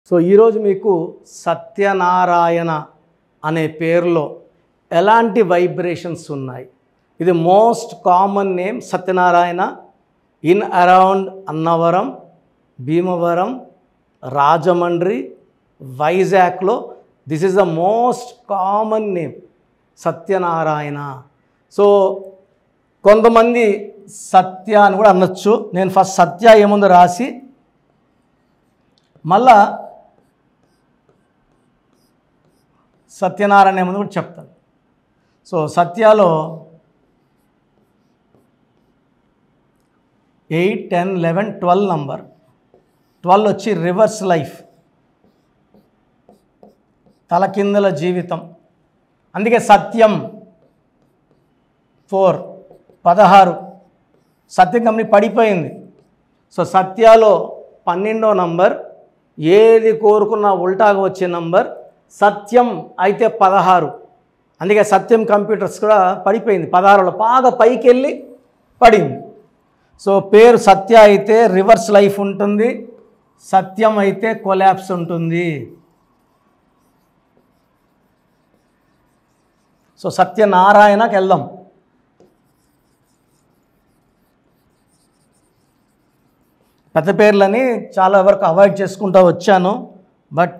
So ఈరోజు మీకు సత్యనారాయణ అనే పేరులో ఎలాంటి వైబ్రేషన్స్ ఉన్నాయి. ఇది most common name Satyanarayana in around Annavaram, Bhimavaram, Rajahmundry, వైజాగ్లో this is the most common name Satyanarayana. So కొంతమంది సత్య అని కూడా అనొచ్చు. నేను ఫస్ట్ సత్య ఏముందో రాసి మళ్ళా సత్యనారాయణ ఏముందో కూడా చెప్తాను. So సత్యాలో 8, 10, 11, 12 number. 12 వచ్చి రివర్స్ లైఫ్, తలకిందుల జీవితం. అందుకే సత్యం 4, 16 సత్యం కంపెనీ పడిపోయింది. సో సత్యాలో 12వ నంబర్, ఏది కోరుకున్నా ఉల్టాగా వచ్చే నంబర్. సత్యం అయితే 16, అందుకే సత్యం కంప్యూటర్స్ కూడా పడిపోయింది. 16లో బాగా పైకి వెళ్ళి పడింది. సో పేరు సత్య అయితే రివర్స్ లైఫ్ ఉంటుంది, సత్యం అయితే కొలాప్స్ ఉంటుంది. సో సత్యనారాయణకి వెళ్దాం. పెద్ద పేర్లని చాలా వరకు అవాయిడ్ చేసుకుంటూ వచ్చాను. బట్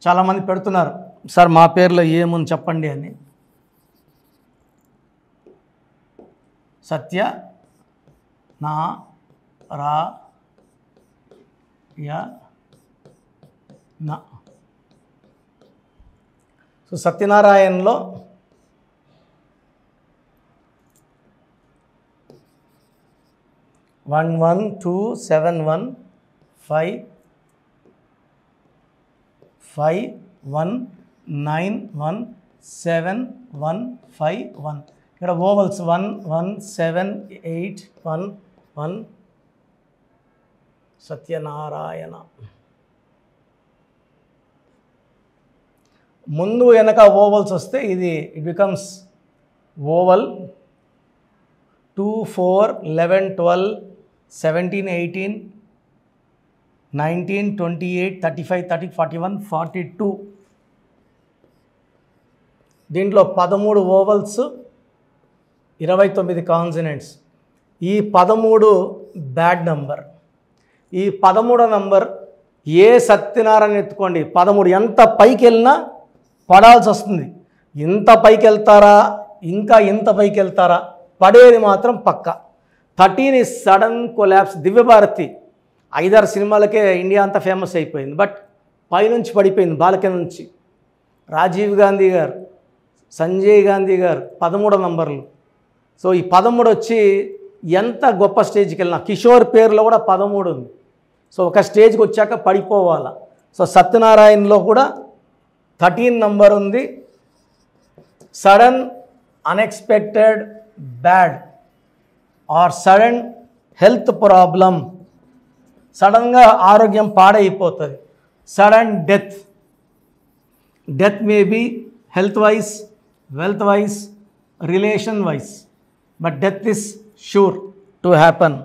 చాలామంది పెడుతున్నారు, సార్ మా పేర్లో ఏముంది చెప్పండి అని. సత్య నా రా యా నా. సో సత్యనారాయణలో వన్ 1 2 7 1 5 5 1 9 1 7 1 5 1. ఇక్కడ ఓవల్స్ 1 1 7 8 1 1. సత్యనారాయణ. ముందు వెనక ఓవల్స్ వస్తే ఇది ఇట్ బికమ్స్ ఓవల్. 2 4 11 12 17 18 19 28 35 30 41 42. దీంట్లో 13 ఓవల్స్, 29 కాన్సనెంట్స్. ఈ 13 బ్యాడ్ నంబర్. ఈ 13వ నంబర్ ఏ సత్యనారాయణ ఎత్తుకోండి, 13 ఎంత పైకి వెళ్ళినా పడాల్సి వస్తుంది. ఇంత పైకి వెళ్తారా, ఇంకా ఇంత పైకి వెళ్తారా, పడేది మాత్రం పక్క. 13 ఈజ్ సడన్ కొలాప్స్. దివ్యభారతి 5-6 సినిమాలకే ఇండియా అంతా ఫేమస్ అయిపోయింది. బట్ పైనుంచి పడిపోయింది, బాలక నుంచి. రాజీవ్ గాంధీ గారు, సంజయ్ గాంధీ గారు 13 నంబర్లు. సో ఈ 13 వచ్చి ఎంత గొప్ప స్టేజ్కి వెళ్ళినా, కిషోర్ పేరులో కూడా 13 ఉంది. సో ఒక స్టేజ్కి వచ్చాక పడిపోవాలా. సో సత్యనారాయణలో కూడా 13 నంబర్ ఉంది. Sudden unexpected bad or sudden health problem, సడన్గా ఆరోగ్యం పాడైపోతుంది. Sudden death. Death may be health wise, wealth wise, relation wise, but death is sure to happen.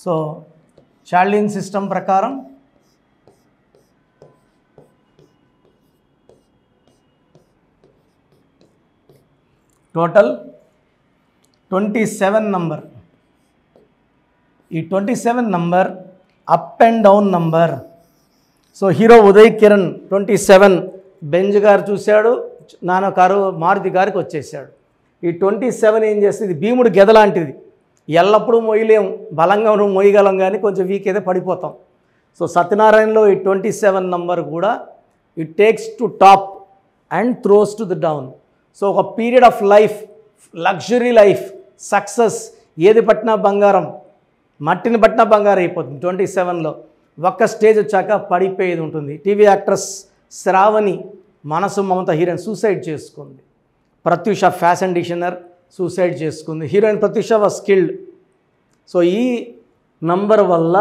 So చార్లిన్ సిస్టమ్ ప్రకారం టోటల్ 27 నంబర్. ఈ 27 number up and down number. So hero Uday Kiran 27 Benz గారు చూశాడు, నాన్న car Maruti గారికి వచ్చేసాడు. ఈ 27 ఏం చేస్తుంది, భీముడు గెద లాంటిది. ఎల్లప్పుడూ మొయ్యలేము, బలంగా మొయ్యగలం కానీ కొంచెం వీక్ అయితే పడిపోతాం. సో సత్యనారాయణలో ఈ 27 నంబర్ కూడా it takes to top and throws to the down. So ఒక period of life, luxury life, success, ఏది పట్టినా బంగారం, మట్టిని పట్టినా బంగారం అయిపోతుంది. 27లో ఒక్క స్టేజ్ వచ్చాక పడిపోయేది ఉంటుంది. టీవీ యాక్ట్రెస్ శ్రావణి, మనసు మమత హీరోయిన్ సూసైడ్ చేసుకుంది. ప్రత్యూష ఫ్యాషన్ డిజైనర్ సూసైడ్ చేసుకుంది. Heroine Pratyusha was killed. So ఈ నంబర్ వల్ల,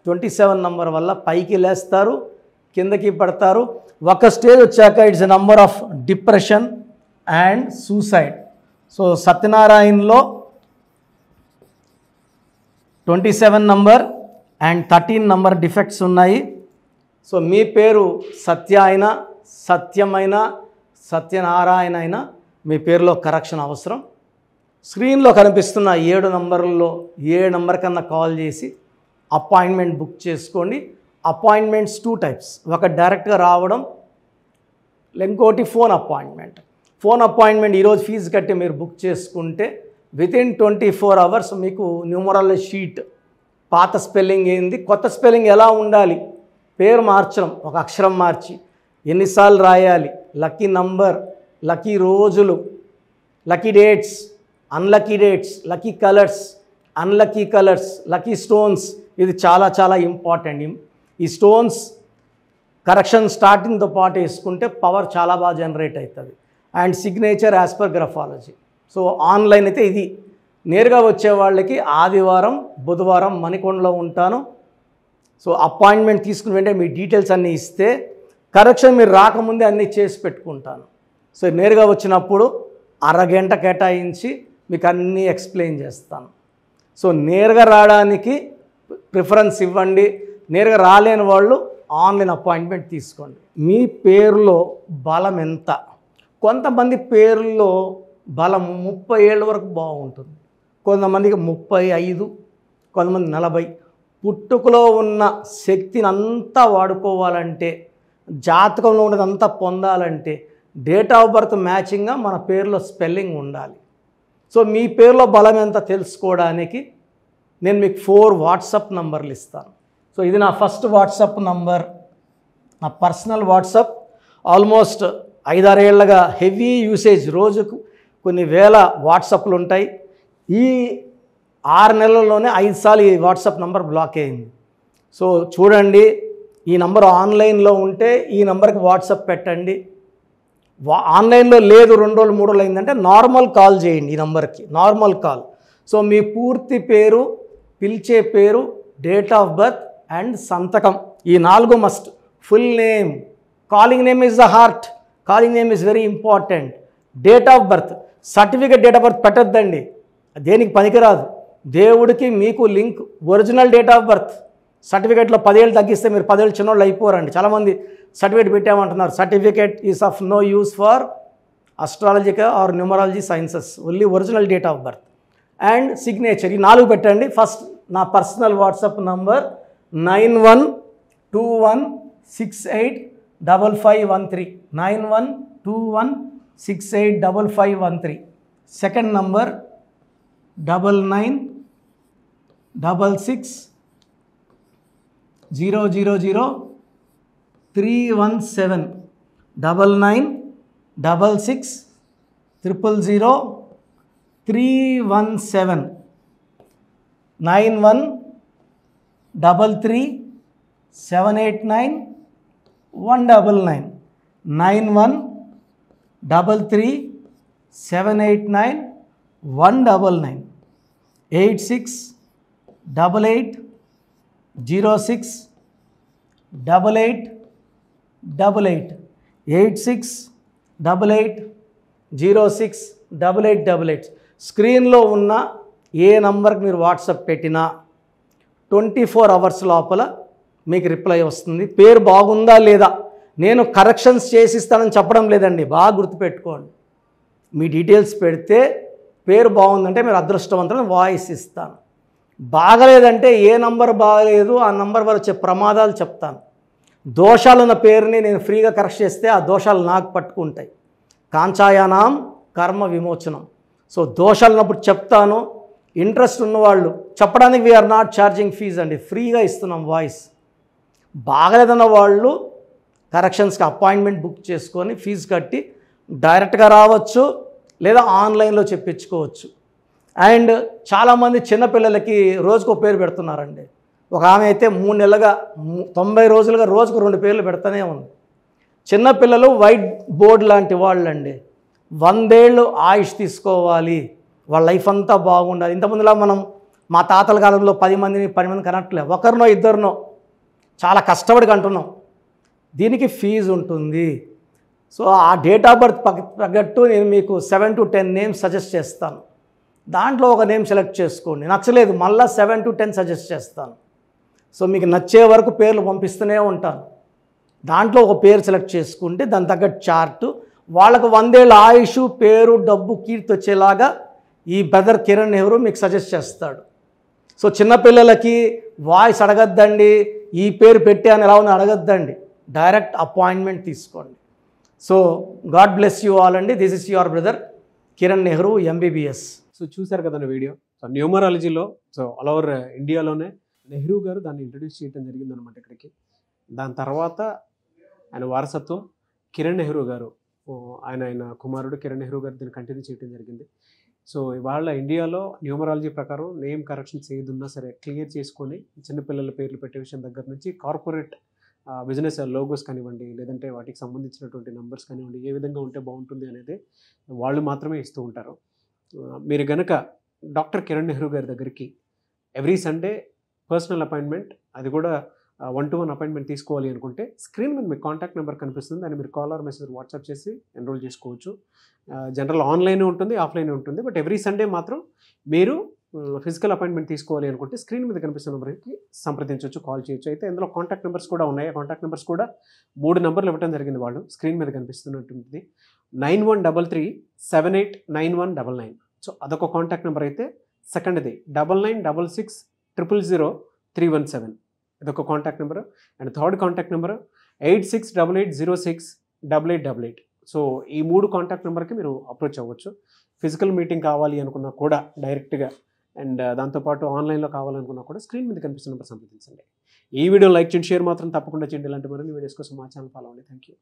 27 నంబర్ వల్ల పైకి లేస్తారు, కిందకి పడతారు. ఒక స్టేజ్ వచ్చాక it's a number of depression and suicide. So సత్యనారాయణలో 27 నంబర్ అండ్ 13 నంబర్ డిఫెక్ట్స్ ఉన్నాయి. సో మీ పేరు సత్య అయినా, సత్యమైన, సత్యనారాయణ అయినా మీ పేరులో కరెక్షన్ అవసరం. స్క్రీన్లో కనిపిస్తున్న 7 నంబర్లలో ఏ నెంబర్ కన్నా కాల్ చేసి అపాయింట్మెంట్ బుక్ చేసుకోండి. అపాయింట్మెంట్స్ 2 టైప్స్, ఒక డైరెక్ట్గా రావడం, ఇంకోటి ఫోన్ అపాయింట్మెంట్. ఫోన్ అపాయింట్మెంట్ ఈరోజు ఫీజు కట్టి మీరు బుక్ చేసుకుంటే వితిన్ 24 అవర్స్ మీకు న్యూమరాలజీ షీట్, పాత స్పెల్లింగ్ ఏంది, కొత్త స్పెల్లింగ్ ఎలా ఉండాలి, పేరు మార్చడం, ఒక అక్షరం మార్చి ఎన్నిసార్లు రాయాలి, లక్కీ నంబర్, లక్కీ రోజులు, lucky dates, unlucky dates, lucky colours, unlucky colours, lucky stones, ఇది చాలా చాలా ఇంపార్టెంట్. ఈ స్టోన్స్ కరెక్షన్ స్టార్టింగ్తో పాటు వేసుకుంటే పవర్ చాలా బాగా జనరేట్ అవుతుంది. And signature as per graphology. So online అయితే ఇది. నేరుగా వచ్చే వాళ్ళకి ఆదివారం, బుధవారం మణికొండలో ఉంటాను. సో అపాయింట్మెంట్ తీసుకుని వెంటనే మీ డీటెయిల్స్ అన్నీ ఇస్తే కరెక్షన్ మీరు రాకముందే అన్నీ చేసి పెట్టుకుంటాను. సో నేరుగా వచ్చినప్పుడు అరగంట కేటాయించి మీకు అన్నీ ఎక్స్ప్లెయిన్ చేస్తాను. సో నేరుగా రావడానికి ప్రిఫరెన్స్ ఇవ్వండి. నేరుగా రాలేని వాళ్ళు ఆన్లైన్ అపాయింట్మెంట్ తీసుకోండి. మీ పేరులో బలం ఎంత? కొంతమంది పేరులో బలం 30 ఏళ్ళ వరకు బాగుంటుంది, కొంతమందికి 35, కొంతమంది 40. పుట్టుకలో ఉన్న శక్తిని అంతా వాడుకోవాలంటే, జాతకంలో ఉన్నదంతా పొందాలంటే డేట్ ఆఫ్ బర్త్ మ్యాచింగ్గా మన పేరులో స్పెల్లింగ్ ఉండాలి. సో మీ పేరులో బలం ఎంత తెలుసుకోవడానికి నేను మీకు 4 వాట్సాప్ నంబర్లు ఇస్తాను. సో ఇది నా ఫస్ట్ వాట్సాప్ నంబర్, నా పర్సనల్ వాట్సాప్. ఆల్మోస్ట్ 5-6 ఏళ్ళగా హెవీ యూసేజ్, రోజుకు కొన్ని వేల వాట్సాప్లు ఉంటాయి. ఈ 6 నెలల్లోనే 5 సార్లు ఈ వాట్సాప్ నంబర్ బ్లాక్ అయింది. సో చూడండి, ఈ నంబర్ ఆన్లైన్లో ఉంటే ఈ నంబర్కి వాట్సాప్ పెట్టండి. ఆన్లైన్లో లేదు 2 రోజులు 3 రోజులు అయిందంటే నార్మల్ కాల్ చేయండి ఈ నంబర్కి, నార్మల్ కాల్. సో మీ పూర్తి పేరు, పిలిచే పేరు, డేట్ ఆఫ్ బర్త్ అండ్ సంతకం, ఈ 4 must. Full name, calling name is the heart, calling name is very important. Date of birth, certificate date of birth పెట్టద్దండి, దేనికి పనికిరాదు. దేవుడికి మీకు link original date of birth. సర్టిఫికేట్లో 10 ఏళ్ళు తగ్గిస్తే మీరు 10 ఏళ్ళు చిన్నోళ్ళు అయిపోరండి. చాలామంది సర్టిఫికేట్ పెట్టామంటున్నారు. Certificate is of no use for astrological or numerology sciences, only original date of birth and signature, ఈ 4 పెట్టండి. ఫస్ట్ నా personal WhatsApp number 9121685513, 9121685513. Second number 9966000317, 9966000317, 9133789199, 9133789199, 8688068888, 8688068888. స్క్రీన్లో ఉన్న ఏ నంబర్కి మీరు వాట్సాప్ పెట్టినా 24 అవర్స్ లోపల మీకు రిప్లై వస్తుంది. పేరు బాగుందా లేదా, నేను కరెక్షన్స్ చేసిస్తానని చెప్పడం లేదండి, బాగా గుర్తుపెట్టుకోండి. మీ డీటెయిల్స్ పెడితే పేరు బాగుందంటే మీరు అదృష్టవంతులను వాయిస్ ఇస్తాను. బాగలేదంటే ఏ నంబర్ బాగలేదు ఆ నంబర్ వల్ల వచ్చే ప్రమాదాలు చెప్తాను. దోషాలున్న పేరుని నేను ఫ్రీగా కరెక్ట్ చేస్తే ఆ దోషాలు నాకు పట్టుకుంటాయి. కాంచాయానాం కర్మ విమోచనం. సో దోషాలు ఉన్నప్పుడు చెప్తాను. ఇంట్రెస్ట్ ఉన్నవాళ్ళు చెప్పడానికి వీఆర్ నాట్ ఛార్జింగ్ ఫీజ్ అండి, ఫ్రీగా ఇస్తున్నాం వాయిస్. బాగలేదన్న వాళ్ళు కరెక్షన్స్కి అపాయింట్మెంట్ బుక్ చేసుకొని ఫీజు కట్టి డైరెక్ట్గా రావచ్చు, లేదా ఆన్లైన్లో చెప్పించుకోవచ్చు. అండ్ చాలామంది చిన్నపిల్లలకి రోజుకో పేరు పెడుతున్నారండి. ఒక ఆమె అయితే 3 నెలలుగా 90 రోజులుగా రోజుకు 2 పేర్లు పెడతానే ఉంది. చిన్నపిల్లలు వైట్ బోర్డ్ లాంటి వాళ్ళండి, 100 ఏళ్ళు ఆయుష్ తీసుకోవాలి, వాళ్ళ లైఫ్ అంతా బాగుండాలి. ఇంతకుముందులా మనం మా తాతల కాలంలో 10 మందిని 12 మంది కనట్లే, ఒకరినో ఇద్దరినో చాలా కష్టపడి కంటున్నాం. దీనికి ఫీజు ఉంటుంది. సో ఆ డేట్ ఆఫ్ బర్త్ తగ్గట్టు నేను మీకు 7 to 10 నేమ్స్ సజెస్ట్ చేస్తాను. దాంట్లో ఒక నేమ్ సెలెక్ట్ చేసుకోండి, నచ్చలేదు మళ్ళీ 7 to 10 సజెస్ట్ చేస్తాను. సో మీకు నచ్చే వరకు పేర్లు పంపిస్తూనే ఉంటాను. దాంట్లో ఒక పేరు సెలెక్ట్ చేసుకుంటే దాని తగ్గట్టు చార్టు, వాళ్ళకు 100 ఏళ్ళ ఆయుష్, పేరు, డబ్బు, కీర్తి వచ్చేలాగా ఈ బ్రదర్ కిరణ్ నెహ్రూ మీకు సజెస్ట్ చేస్తాడు. సో చిన్నపిల్లలకి వాయిస్ అడగద్దండి, ఈ పేరు పెట్టాను ఎలా ఉందో అడగద్దండి, డైరెక్ట్ అపాయింట్మెంట్ తీసుకోండి. So God bless you all అండి. This is your brother Kiran Nehru MBBS. So చూశారు కదండి వీడియో. సో న్యూమరాలజీలో సో ఆల్ ఓవర్ ఇండియాలోనే నెహ్రూ గారు దాన్ని ఇంట్రడ్యూస్ చేయడం జరిగిందనమాట ఇక్కడికి. దాని తర్వాత ఆయన వారసత్వం కిరణ్ నెహ్రూ గారు, ఆయన కుమారుడు కిరణ్ నెహ్రూ గారు దీన్ని కంటిన్యూ చేయడం జరిగింది. సో ఇవాళ ఇండియాలో న్యూమరాలజీ ప్రకారం నేమ్ కరెక్షన్స్ ఏదున్నా సరే క్లియర్ చేసుకొని చిన్నపిల్లల పేర్లు పెట్టే విషయం దగ్గర నుంచి కార్పొరేట్ బిజినెస్ లోగోస్ కానివ్వండి, లేదంటే వాటికి సంబంధించినటువంటి నెంబర్స్ కానివ్వండి, ఏ విధంగా ఉంటే బాగుంటుంది అనేది వాళ్ళు మాత్రమే ఇస్తూ ఉంటారు. మీరు కనుక డాక్టర్ కిరణ్ నెహ్రూ గారి దగ్గరికి ఎవ్రీ సండే పర్సనల్ అపాయింట్మెంట్, అది కూడా 1-to-1 అపాయింట్మెంట్ తీసుకోవాలి అనుకుంటే స్క్రీన్ మీద మీకు కాంటాక్ట్ నెంబర్ కనిపిస్తుంది, దాన్ని మీరు కాల్ ఆర్ మెసేజ్ వాట్సాప్ చేసి ఎన్రోల్ చేసుకోవచ్చు. జనరల్ ఆన్లైన్ ఉంటుంది, ఆఫ్లైన్ ఉంటుంది. బట్ ఎవ్రీ సండే మాత్రం మీరు ఫిజికల్ అపాయింట్మెంట్ తీసుకోవాలి అనుకుంటే స్క్రీన్ మీద కనిపిస్తున్న నెంబర్కి సంప్రదించవచ్చు, కాల్ చేయొచ్చు. అయితే ఇందులో కాంటాక్ట్ నెంబర్స్ కూడా ఉన్నాయి. ఆ కాంటాక్ట్ నెంబర్స్ కూడా 3 నెంబర్లు ఇవ్వడం జరిగింది. వాళ్ళు స్క్రీన్ మీద కనిపిస్తున్నటువంటి 9133789199. సో అదొక కాంటాక్ట్ నెంబర్ అయితే, సెకండ్ది 9966000317, ఇదొక contact number. And third contact number 8688068888. So ఈ 3 కాంటాక్ట్ నెంబర్కి మీరు అప్రోచ్ అవ్వచ్చు. ఫిజికల్ మీటింగ్ కావాలి అనుకున్నా కూడా డైరెక్ట్గా, అండ్ దాంతోపాటు ఆన్లైన్లో కావాలనుకున్నా కూడా స్క్రీన్ మీద కనిపిస్తున్న నెంబర్ సంప్రదించండి. ఈ వీడియో లైక్ చేయండి, షేర్ మాత్రం తప్పకుండా చేయండి. ఇలాంటి మరిన్ని వీడియోస్ కోసం మా ఛానల్ ఫాలో అవ్వండి. Thank you.